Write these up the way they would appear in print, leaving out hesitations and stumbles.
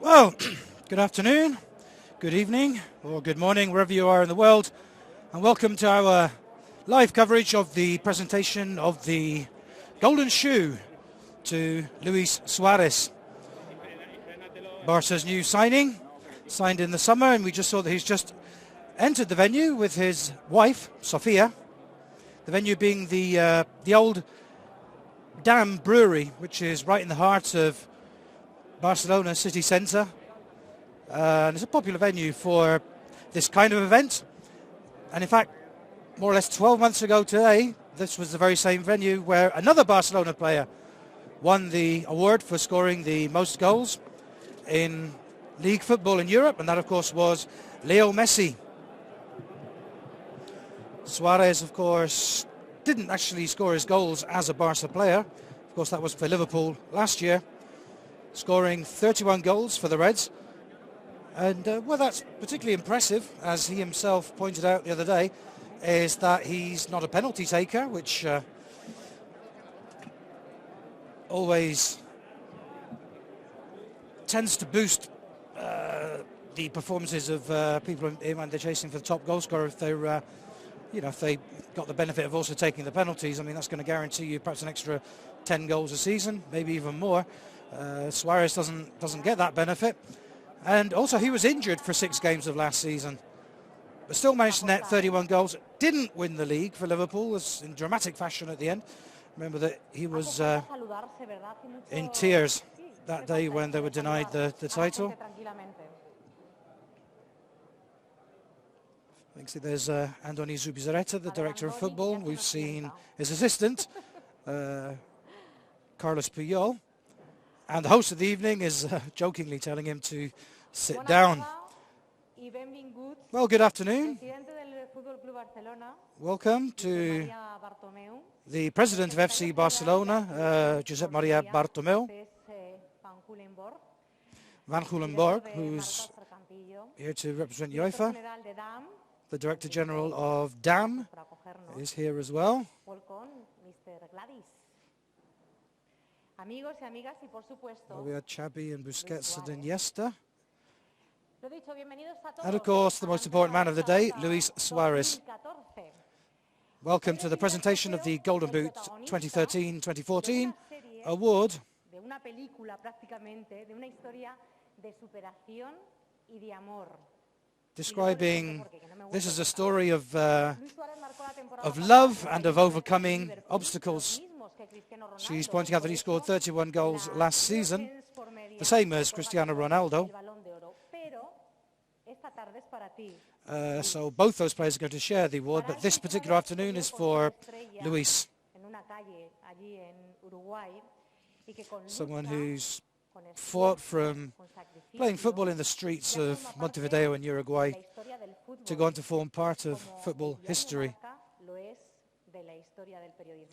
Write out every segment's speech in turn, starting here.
Well, good afternoon, good evening, or good morning, wherever you are in the world, and welcome to our live coverage of the presentation of the Golden Shoe to Luis Suarez. Barca's new signing, signed in the summer, and we just saw that he's just entered the venue with his wife, Sofia. The venue being the old Dam Brewery, which is right in the heart of Barcelona city centre. And it's a popular venue for this kind of event. And in fact, more or less 12 months ago today, this was the very same venue where another Barcelona player won the award for scoring the most goals in league football in Europe, and that of course was Leo Messi. Suarez, of course, didn't actually score his goals as a Barca player. Of course, that was for Liverpool last year, scoring 31 goals for the Reds. And well, that's particularly impressive, as he himself pointed out the other day, is that he's not a penalty taker, which always tends to boost the performances of people when they're chasing for the top goal scorer. If they're, if they got the benefit of also taking the penalties, I mean, that's going to guarantee you perhaps an extra 10 goals a season, maybe even more. Suarez doesn't get that benefit, and also he was injured for 6 games of last season, but still managed to net 31 goals. Didn't win the league for Liverpool, was in dramatic fashion at the end. Remember that he was in tears that day when they were denied the title. I think there's Andoni Zubizarreta, the director of football. We've seen his assistant, Carlos Puyol. And the host of the evening is jokingly telling him to sit down. Well, good afternoon. Welcome to the president of FC Barcelona, Josep Maria Bartomeu, Van Gulenborg, who's here to represent UEFA. The Director General of DAM is here as well. We had Xavi and Busquets and Iniesta. And of course, the most important man of the day, Luis Suarez. Welcome to the presentation of the Golden Boot 2013-2014 award. Describing this as a story of love and of overcoming obstacles. She's pointing out that he scored 31 goals last season, the same as Cristiano Ronaldo. So both those players are going to share the award, but this particular afternoon is for Luis. Someone who's fought from playing football in the streets of Montevideo in Uruguay to go on to form part of football history,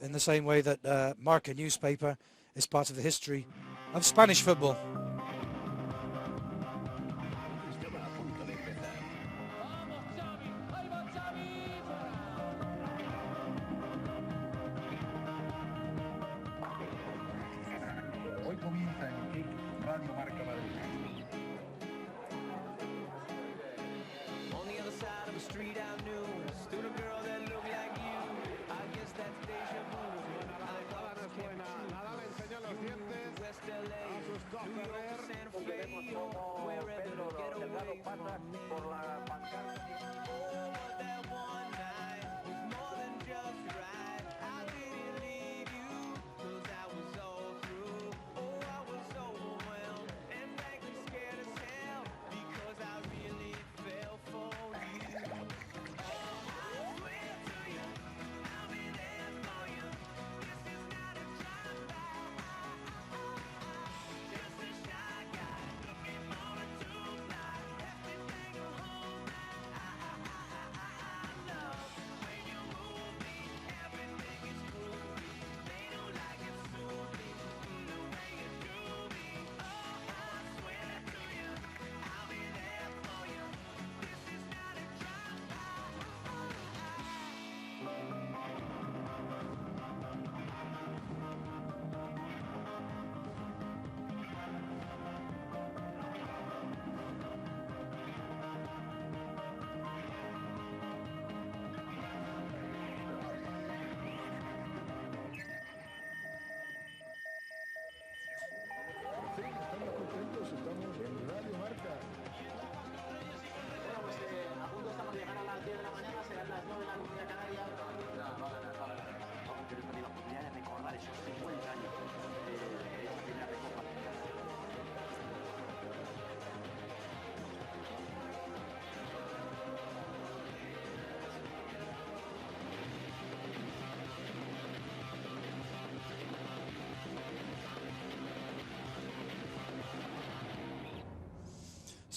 in the same way that Marca newspaper is part of the history of Spanish football. Nada le enseña los dientes a sus cóceres.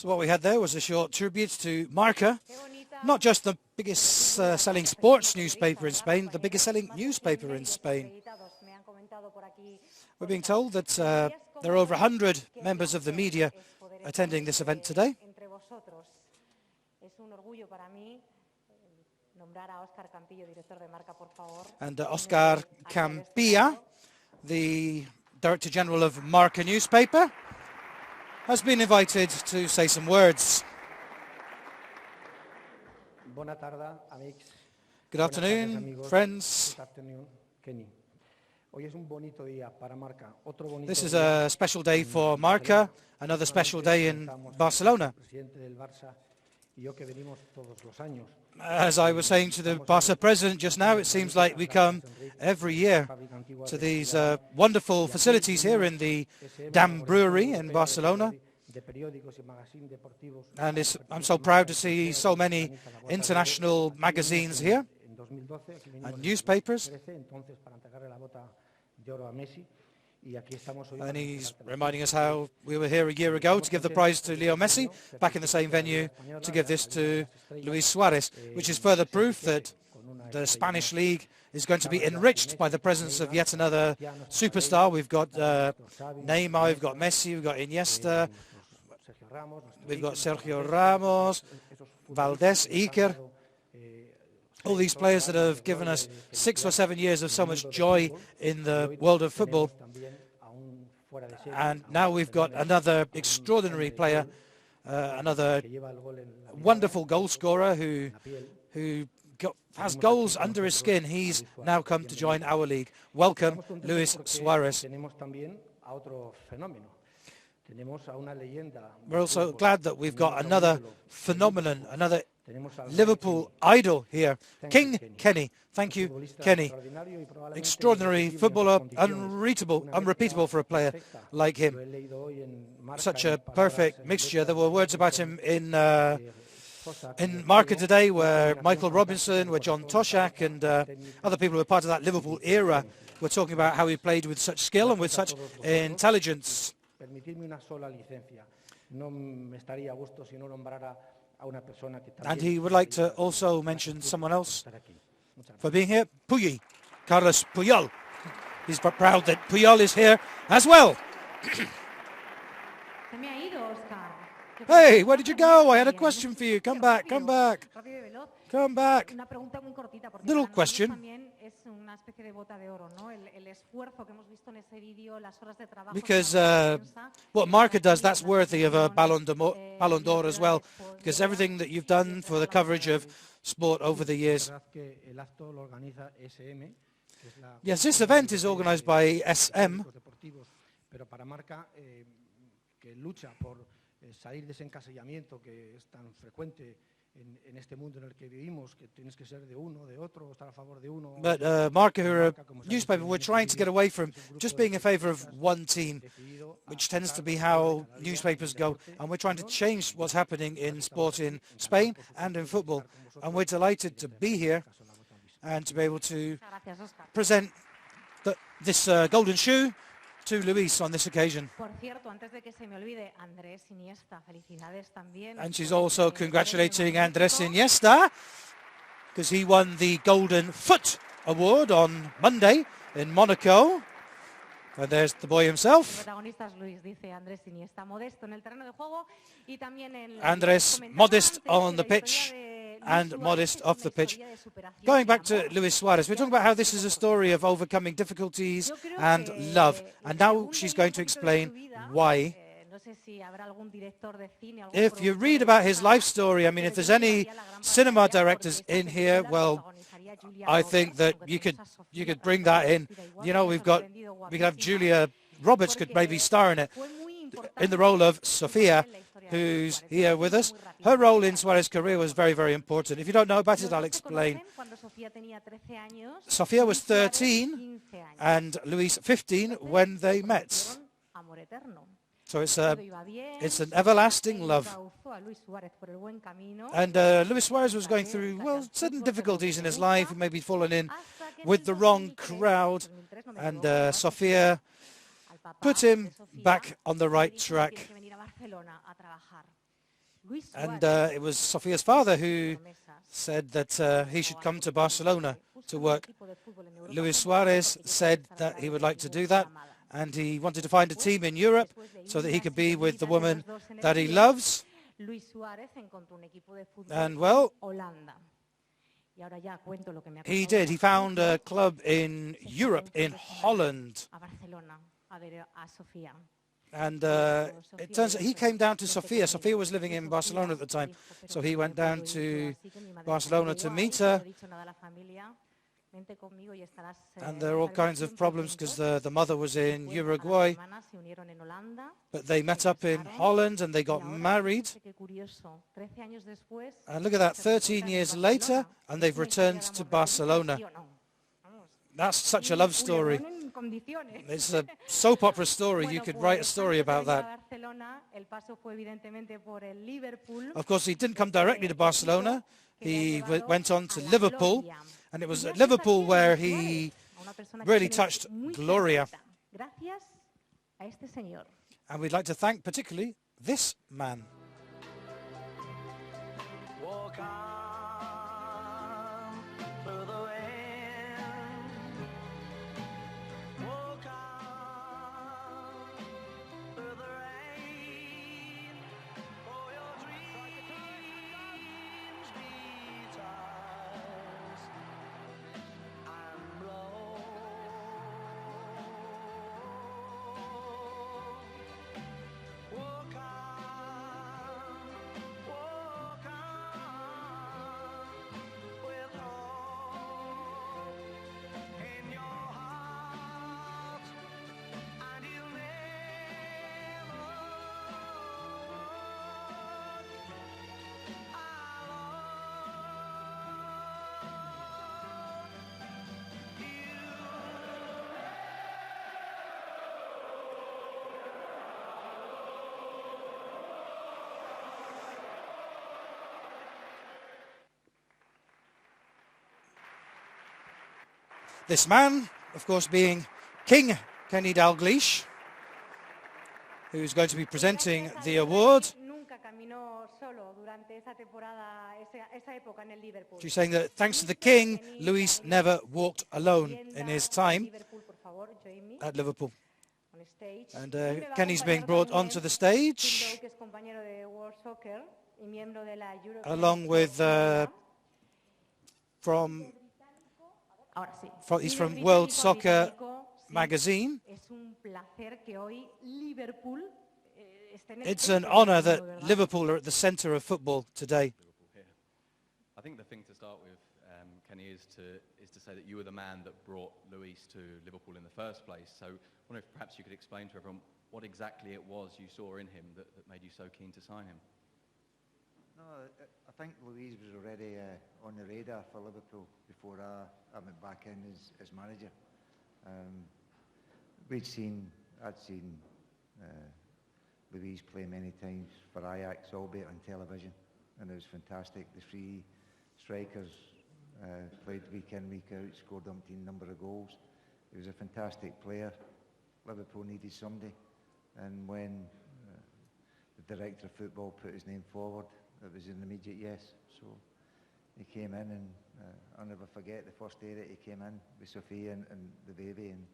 So what we had there was a short tribute to Marca, not just the biggest selling sports newspaper in Spain, the biggest selling newspaper in Spain. We're being told that there are over 100 members of the media attending this event today. And Oscar Campilla, the Director General of Marca newspaper, has been invited to say some words. Good afternoon, friends. This is a special day for Marca, another special day in Barcelona. As I was saying to the Barça president just now, it seems like we come every year to these wonderful facilities here in the Dam Brewery in Barcelona. And I'm so proud to see so many international magazines here and newspapers. And he's reminding us how we were here a year ago to give the prize to Leo Messi, back in the same venue to give this to Luis Suarez, which is further proof that the Spanish league is going to be enriched by the presence of yet another superstar. We've got Neymar, we've got Messi, we've got Iniesta, we've got Sergio Ramos, Valdés, Iker. All these players that have given us 6 or 7 years of so much joy in the world of football. And now we've got another extraordinary player, another wonderful goal scorer who has goals under his skin. He's now come to join our league. Welcome, Luis Suarez. We're also glad that we've got another phenomenon, another Liverpool idol here, King Kenny. Thank you, Kenny. Extraordinary footballer, unrepeatable for a player like him. Such a perfect mixture. There were words about him in Marca today, where Michael Robinson, where John Toshak and other people who were part of that Liverpool era were talking about how he played with such skill and with such intelligence. And he would like to also mention someone else for being here, Puyi, Carlos Puyol. He's proud that Puyol is here as well. Hey, where did you go? I had a question for you. Come back, come back. Come back. Little question. Because what Marca does, that's worthy of a Ballon d'Or as well. Because everything that you've done for the coverage of sport over the years. Yes, this event is organized by SM. But Marca, who are a newspaper, we're trying to get away from just being in favor of one team, which tends to be how newspapers go. And we're trying to change what's happening in sport in Spain and in football. And we're delighted to be here and to be able to present this golden shoe to Luis on this occasion. And she's also congratulating Andrés Iniesta because he won the Golden Foot Award on Monday in Monaco. And there's the boy himself. Andrés, modest on the pitch and modest off the pitch. Going back to Luis Suarez, we're talking about how this is a story of overcoming difficulties and love. And now she's going to explain why. If you read about his life story, I mean, if there's any cinema directors in here, well, I think that you could bring that in. You know, we could have Julia Roberts could maybe star in it, in the role of Sofia, who's here with us. Her role in Suarez's career was very, very important. If you don't know about it, I'll explain. Sofia was 13 and Luis 15 when they met. So it's an everlasting love. And Luis Suarez was going through, well, certain difficulties in his life. He maybe fallen in with the wrong crowd. And Sofia put him back on the right track. And it was Sofia's father who said that he should come to Barcelona to work. Luis Suarez said that he would like to do that, and he wanted to find a team in Europe so that he could be with the woman that he loves. And well, he did. He found a club in Europe, in Holland. And it turns out he came down to Sofia. Sofia was living in Barcelona at the time, so he went down to Barcelona to meet her. And there are all kinds of problems because the mother was in Uruguay, but they met up in Holland and they got married. And look at that, 13 years later, and they've returned to Barcelona. That's such a love story. It's a soap opera story. You could write a story about that. Of course, he didn't come directly to Barcelona. He went on to Liverpool, and it was at Liverpool where he really touched Gloria. And we'd like to thank particularly this man. This man, of course, being King Kenny Dalglish, who's going to be presenting the award. She's saying that thanks to the King, Luis never walked alone in his time at Liverpool. And Kenny's being brought onto the stage, along with he's from World Soccer magazine. It's an honor that Liverpool are at the center of football today. I think the thing to start with, Kenny, is to say that you were the man that brought Luis to Liverpool in the first place. So I wonder if perhaps you could explain to everyone what exactly it was you saw in him that made you so keen to sign him. No, I think Luis was already on the radar for Liverpool before I went back in as manager. I'd seen Luis play many times for Ajax, albeit on television, and it was fantastic. The three strikers played week in, week out, scored umpteen number of goals. He was a fantastic player. Liverpool needed somebody, and when the director of football put his name forward, it was an immediate yes. So he came in, and I'll never forget the first day that he came in with Sophia and the baby, and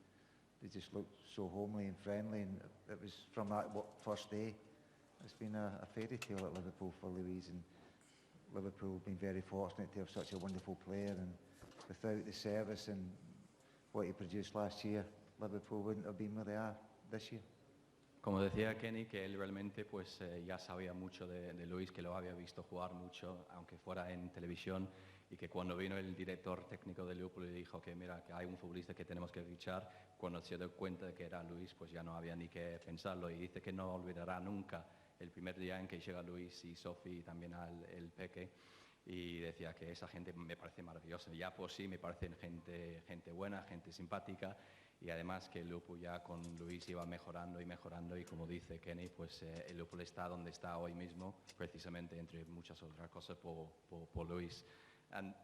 they just looked so homely and friendly, and it was from that first day. It's been a fairy tale at Liverpool for Luis, and Liverpool have been very fortunate to have such a wonderful player, and without the service and what he produced last year, Liverpool wouldn't have been where they are this year. Como decía Kenny, que él realmente pues ya sabía mucho de Luis, que lo había visto jugar mucho, aunque fuera en televisión, y que cuando vino el director técnico de Liverpool y dijo que mira, que hay un futbolista que tenemos que fichar, cuando se dio cuenta de que era Luis, pues ya no había ni que pensarlo, y dice que no olvidará nunca el primer día en que llega Luis y Sofi y también el Peque, y decía que esa gente me parece maravillosa, ya por sí me parecen gente buena, gente simpática, y además que el Liverpool ya con Luis iba mejorando y mejorando, y como dice Kenny, pues el Liverpool está donde está hoy mismo, precisamente entre muchas otras cosas por Luis. And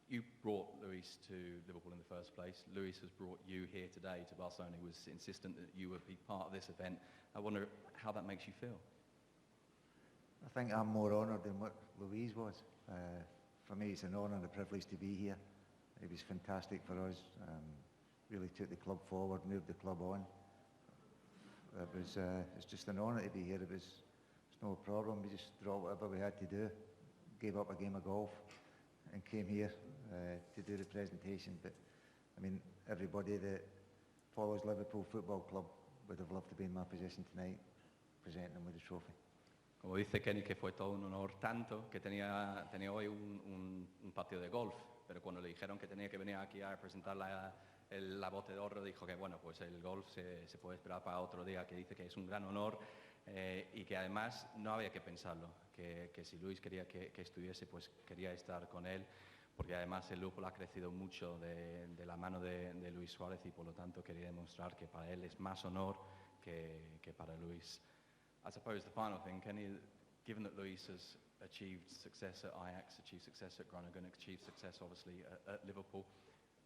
you brought Luis to Liverpool in the first place. Luis has brought you here today to Barcelona. He was insistent that you would be part of this event. I wonder how that makes you feel. I think I'm more honoured than what Louise was. For me, it's an honour and a privilege to be here. It was fantastic for us. Really took the club forward, moved the club on. It's just an honour to be here. It's no problem. We just dropped whatever we had to do, gave up a game of golf, and came here to do the presentation. But I mean, everybody that follows Liverpool Football Club would have loved to be in my position tonight, presenting them with the trophy. Como dice Kenny, que fue todo un honor tanto que tenía hoy un partido de golf, pero cuando le dijeron que tenía que venir aquí a presentar la bote de oro, dijo que bueno, pues el golf se puede esperar para otro día, que dice que es un gran honor y que además no había que pensarlo, que si Luis quería que estuviese, pues quería estar con él, porque además el Liverpool ha crecido mucho de la mano de Luis Suárez y por lo tanto quería demostrar que para él es más honor que para Luis. I suppose the final thing, Kenny, given that Luis has achieved success at Ajax, achieved success at Groningen, achieved success obviously at Liverpool,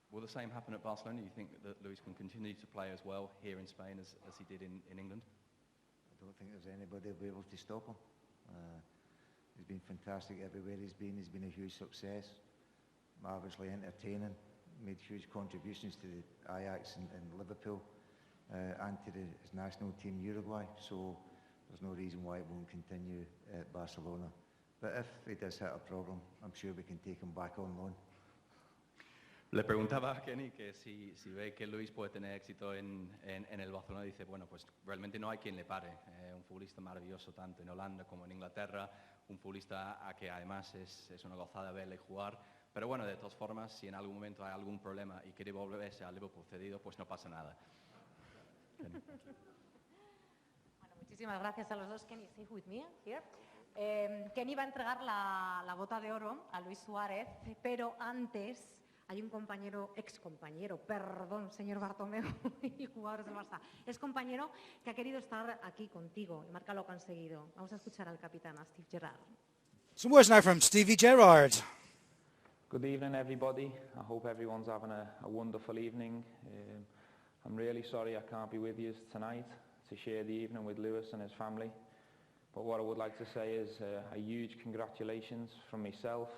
will the same happen at Barcelona? Do you think that Luis can continue to play as well here in Spain as he did in England? I don't think there's anybody who'll be able to stop him. He's been fantastic everywhere he's been. He's been a huge success, marvellously entertaining, made huge contributions to the Ajax and Liverpool and to his national team Uruguay. So there's no reason why it won't continue at Barcelona. But if he does hit a problem, I'm sure we can take him back on loan. Le preguntaba a Kenny que si ve que Luis puede tener éxito en el Barcelona, dice, bueno, pues realmente no hay quien le pare. Un futbolista maravilloso tanto en Holanda como en Inglaterra, un futbolista a que además es una gozada verle jugar. Pero bueno, de todas formas, si en algún momento hay algún problema y quiere volverse a Liverpool cedido, pues no pasa nada. Bueno, muchísimas gracias a los dos. Kenny, stay with me here. Kenny va a entregar la bota de oro a Luis Suárez, pero antes hay un excompañero, perdón, señor Bartomeu y jugadores del Barça, excompañero que ha querido estar aquí contigo. Y Marca lo ha conseguido. Vamos a escuchar al capitán, a Steve Gerrard. Some words now from Stevie Gerrard. Good evening, everybody. I hope everyone's having a wonderful evening. I'm really sorry I can't be with you tonight to share the evening with Lewis and his family. But what I would like to say is a huge congratulations from myself,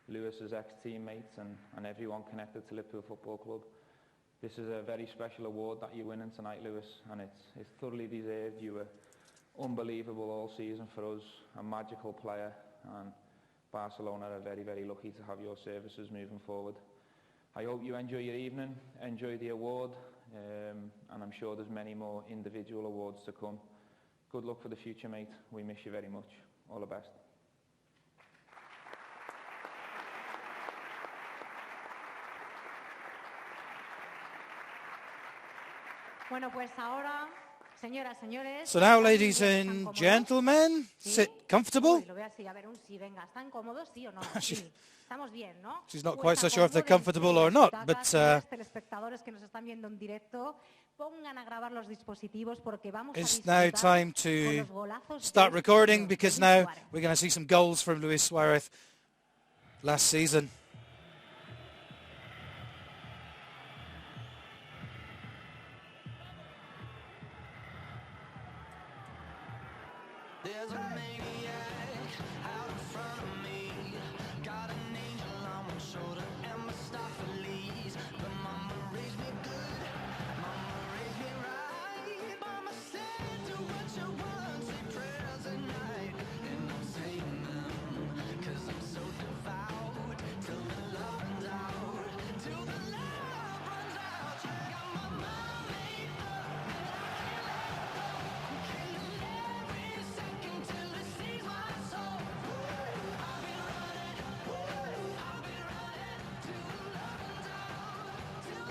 Lewis's ex-teammates and everyone connected to Liverpool Football Club. This is a very special award that you're winning tonight, Lewis, and it's thoroughly deserved. You were unbelievable all season for us, a magical player, and Barcelona are very, very lucky to have your services moving forward. I hope you enjoy your evening, enjoy the award, and I'm sure there's many more individual awards to come. Good luck for the future, mate. We miss you very much. All the best. Bueno, pues ahora, señoras, señores... So now, ladies and gentlemen, sit comfortable. Lo veo así, a ver, sí, venga, ¿están cómodos, sí o no? Sí. Estamos bien, ¿no? She's not quite so sure if they're comfortable or not, but... telespectadores que nos están viendo en directo, pongan a grabar los dispositivos porque vamos a It's now time to start recording because now we're going to see some goals from Luis Suarez last season. There's a maniac out in front of me. Got an angel on one shoulder and Mustafa-Lee's. But mama raised me good, mama raised me right. Mama said do what you want, say prayers at night. And I'm saying them, cause I'm so devout. Till the love runs out, till the love runs out. You got my mind made up and I can't let go. I'm killing every second till it sees my soul. I'll be running till the love runs out, till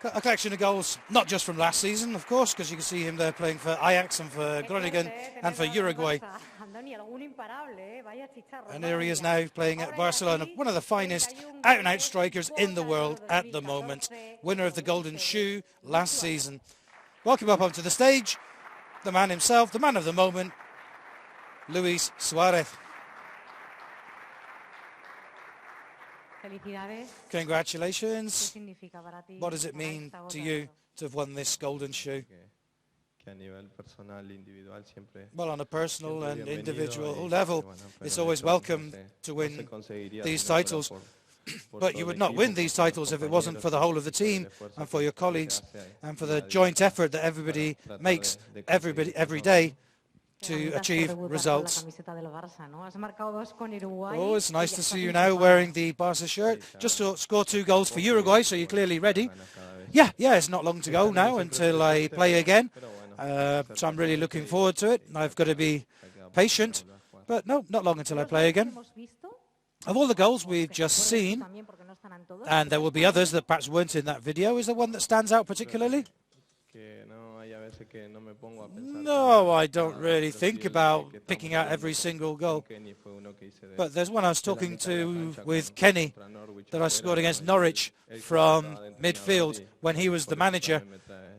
A collection of goals, not just from last season, of course, because you can see him there playing for Ajax and for Groningen and for Uruguay. And here he is now playing at Barcelona, one of the finest out-and-out strikers in the world at the moment, winner of the Golden Shoe last season. Welcome up onto the stage, the man himself, the man of the moment, Luis Suarez. Congratulations. What does it mean to you to have won this Golden Shoe? Well, on a personal and individual level, it's always welcome to win these titles. But you would not win these titles if it wasn't for the whole of the team and for your colleagues and for the joint effort that everybody makes every day to achieve results. Oh, it's nice to see you now wearing the Barca shirt. Just to score 2 goals for Uruguay, so you're clearly ready. Yeah, it's not long to go now until I play again. So I'm really looking forward to it. I've got to be patient, but no, not long until I play again. Of all the goals we've just seen, and there will be others that perhaps weren't in that video, is there one that stands out particularly? No, I don't really think about picking out every single goal. But there's one I was talking to with Kenny that I scored against Norwich from midfield when he was the manager.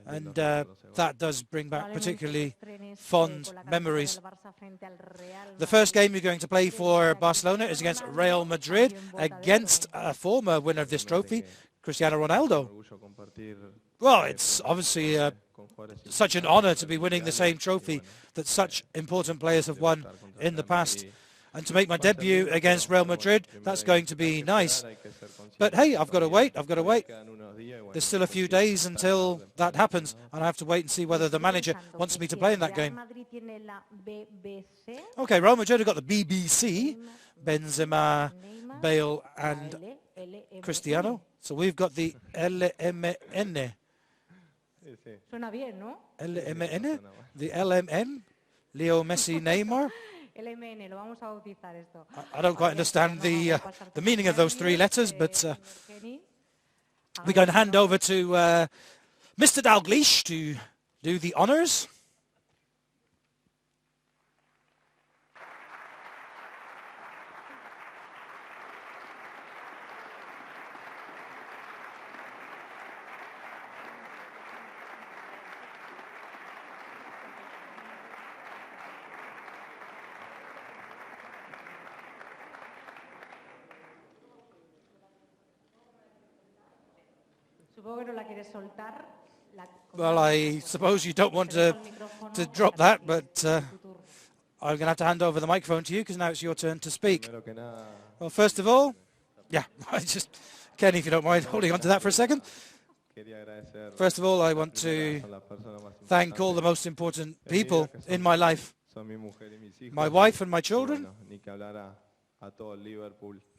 And that does bring back particularly fond memories. The first game you're going to play for Barcelona is against Real Madrid, against a former winner of this trophy, Cristiano Ronaldo. Well, it's obviously such an honour to be winning the same trophy that such important players have won in the past. And to make my debut against Real Madrid, that's going to be nice. But hey, I've got to wait. There's still a few days until that happens, and I have to wait and see whether the manager wants me to play in that game. Okay, Real Madrid have got the BBC, Benzema, Bale and Cristiano. So we've got the LMN. LMN? The LMN? Leo, Messi, Neymar? I don't quite understand the meaning of those 3 letters, but we're going to hand over to Mr. Dalglish to do the honours. Well, I suppose you don't want to drop that, but I'm going to hand over the microphone to you because now it's your turn to speak. Well, first of all, Kenny, if you don't mind holding on to that for a second. First of all, I want to thank all the most important people in my life, my wife and my children,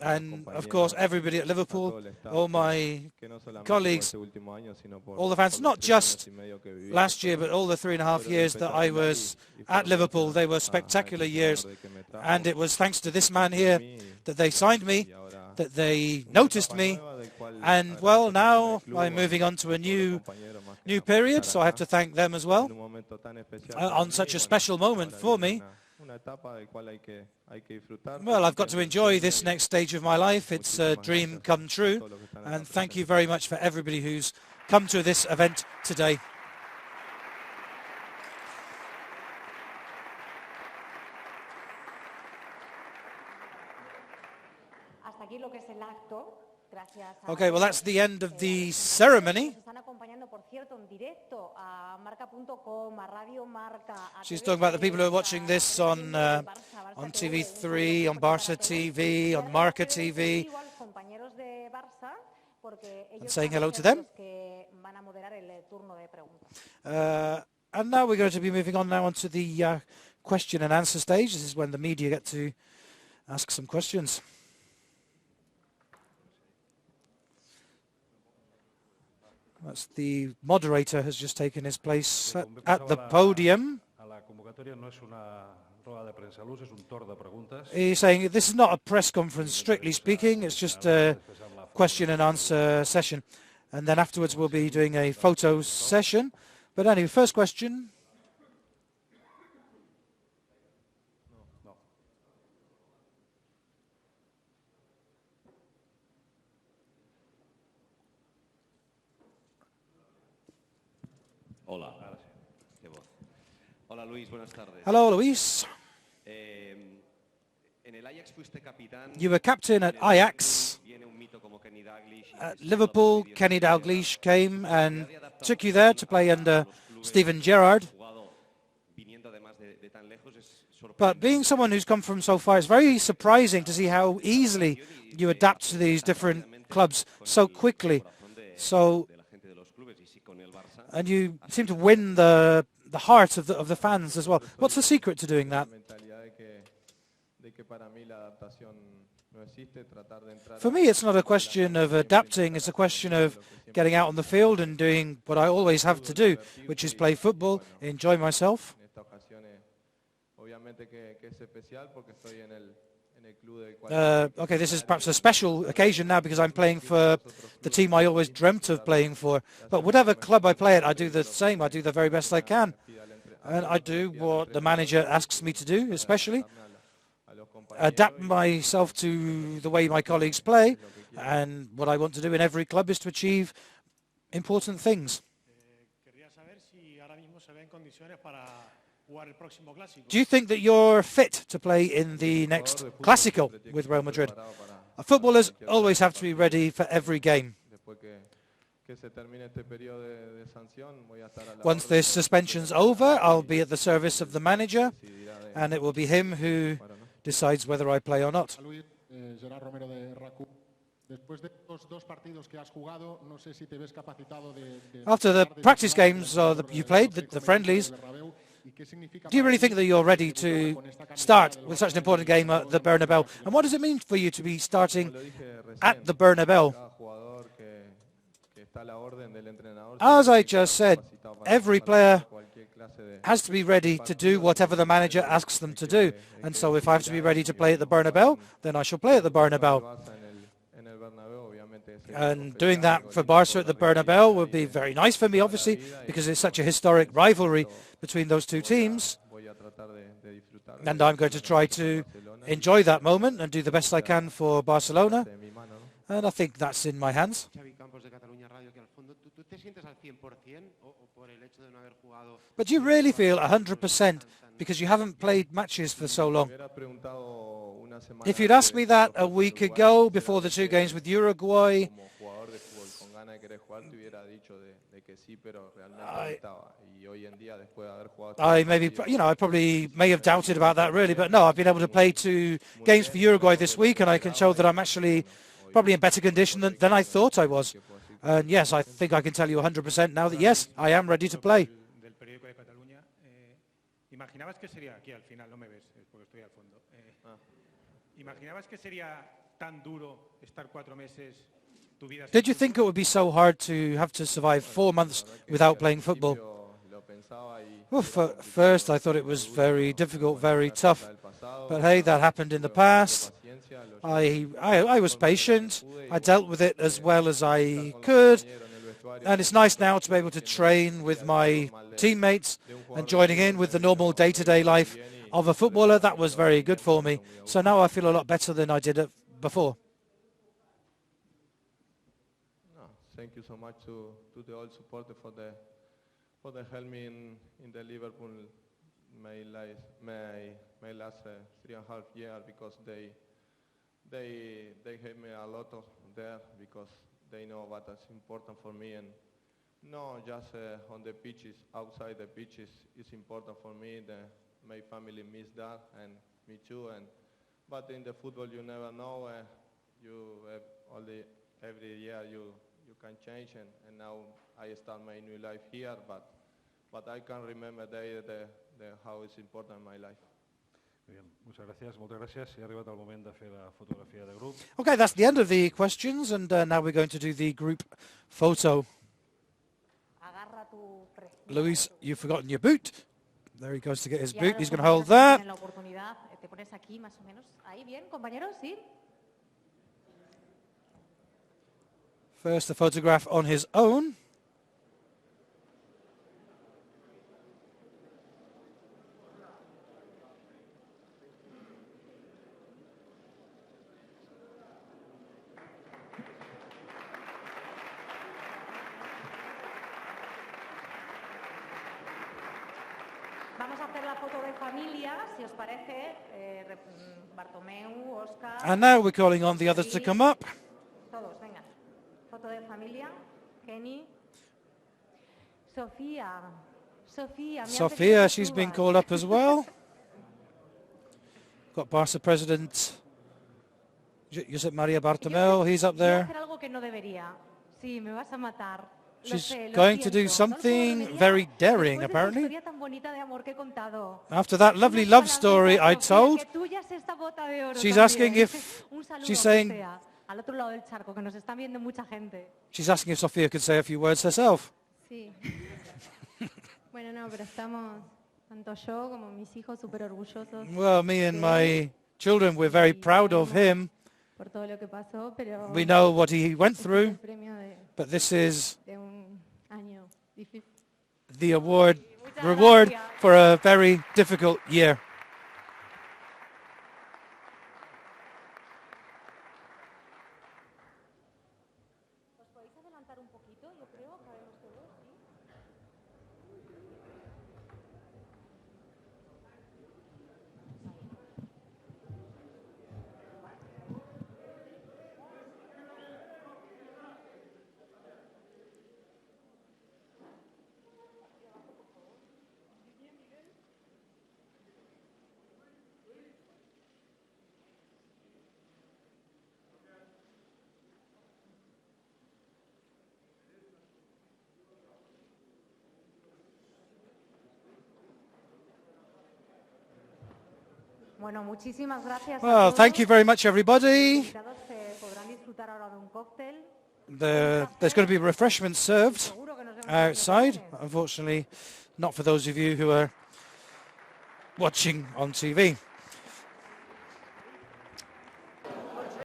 and of course everybody at Liverpool, all my colleagues, all the fans, not just last year but all the 3.5 years that I was at Liverpool. They were spectacular years, and it was thanks to this man here that they signed me, that they noticed me, and well, now I'm moving on to a new period, so I have to thank them as well on such a special moment for me. Well, I've got to enjoy this next stage of my life. It's a dream come true, and thank you very much for everybody who's come to this event today. Okay, well, that's the end of the ceremony. She's talking about the people who are watching this on TV3, on Barça TV, on Marca TV, and saying hello to them. And now we're going to be moving on now onto the question and answer stage. This is when the media get to ask some questions. That's the moderator has just taken his place at the podium. He's saying this is not a press conference, strictly speaking. It's just a question and answer session. and then afterwards we'll be doing a photo session. But anyway, first question. Hola. Hola Luis, buenas tardes. Hello, Luis. En el Ajax fuiste capitán. You were captain at Ajax. Viene un mito como Kenny Dalglish. At Liverpool, Kenny Dalglish came and took you there to play under Steven Gerrard. But being someone who's come from so far, it's very surprising to see how easily you adapt to these different clubs so quickly. And you seem to win the heart of the fans as well. What's the secret to doing that? For me, it's not a question of adapting, it's a question of getting out on the field and doing what I always have to do, which is play football, enjoy myself. Okay, this is perhaps a special occasion now because I'm playing for the team I always dreamt of playing for. But whatever club I play at, I do the same. I do the very best I can. And I do what the manager asks me to do, especially. Adapt myself to the way my colleagues play. And what I want to do in every club is to achieve important things. Do you think that you're fit to play in the next Clásico with Real Madrid? Footballers always have to be ready for every game. Once this suspension's over, I'll be at the service of the manager, and it will be him who decides whether I play or not. After the practice games you played, the friendlies, do you really think that you're ready to start with such an important game at the Bernabeu? And what does it mean for you to be starting at the Bernabeu? As I just said, every player has to be ready to do whatever the manager asks them to do. And so if I have to be ready to play at the Bernabeu, then I shall play at the Bernabeu. And doing that for Barca at the Bernabeu would be very nice for me, obviously, because it's such a historic rivalry between those two teams. And I'm going to try to enjoy that moment and do the best I can for Barcelona. And I think that's in my hands. But do you really feel 100% because you haven't played matches for so long? If you'd asked me that a week ago before the two games with Uruguay, I probably may have doubted about that really, but no, I've been able to play 2 games for Uruguay this week, and I can show that I'm actually probably in better condition than I thought I was. And yes, I think I can tell you 100% now that yes, I am ready to play. Did you think it would be so hard to have to survive 4 months without playing football? Well, first I thought it was very difficult, very tough. But hey, that happened in the past. I was patient. I dealt with it as well as I could. And it's nice now to be able to train with my teammates and joining in with the normal day-to-day life of a footballer. That was very good for me. So now I feel a lot better than I did before. Thank you so much to the all supporters for the help me in the Liverpool my last 3.5 years because they help me a lot of there because they know what is important for me and no just on the pitches, outside the pitches is important for me. My family miss that and me too. But in the football you never know. Every year you can change and now I start my new life here. But I can remember how it's important in my life. Okay, that's the end of the questions, and now we're going to do the group photo. Luis, you've forgotten your boot. There he goes to get his boot. He's going to hold that. First, the photograph on his own. Vamos a hacer la foto de familia, si os parece. Bartomeu, Oscar. And now we're calling on the others to come up. Todos, venga. Foto de familia. Kenny. Sofía. Sofía. Sofia, she's been called up as well. Got Barça president Josep Maria Bartomeu, he's up there. Hacer algo que no debería. Sí, me vas a matar. She's going to do something very daring, apparently. After that lovely love story I told, she's asking if, she's saying, she's asking if Sofia could say a few words herself. Sí. Bueno, no, pero estamos, tanto yo como mis hijos, súper orgullosos. Well, me and my children, we're very proud of him. Por todo lo que pasó, pero we know what he went through, but this is the reward for a very difficult year. Bueno, muchísimas gracias. Well, thank you very much, everybody. There's going to be refreshments served outside. Unfortunately, not for those of you who are watching on TV.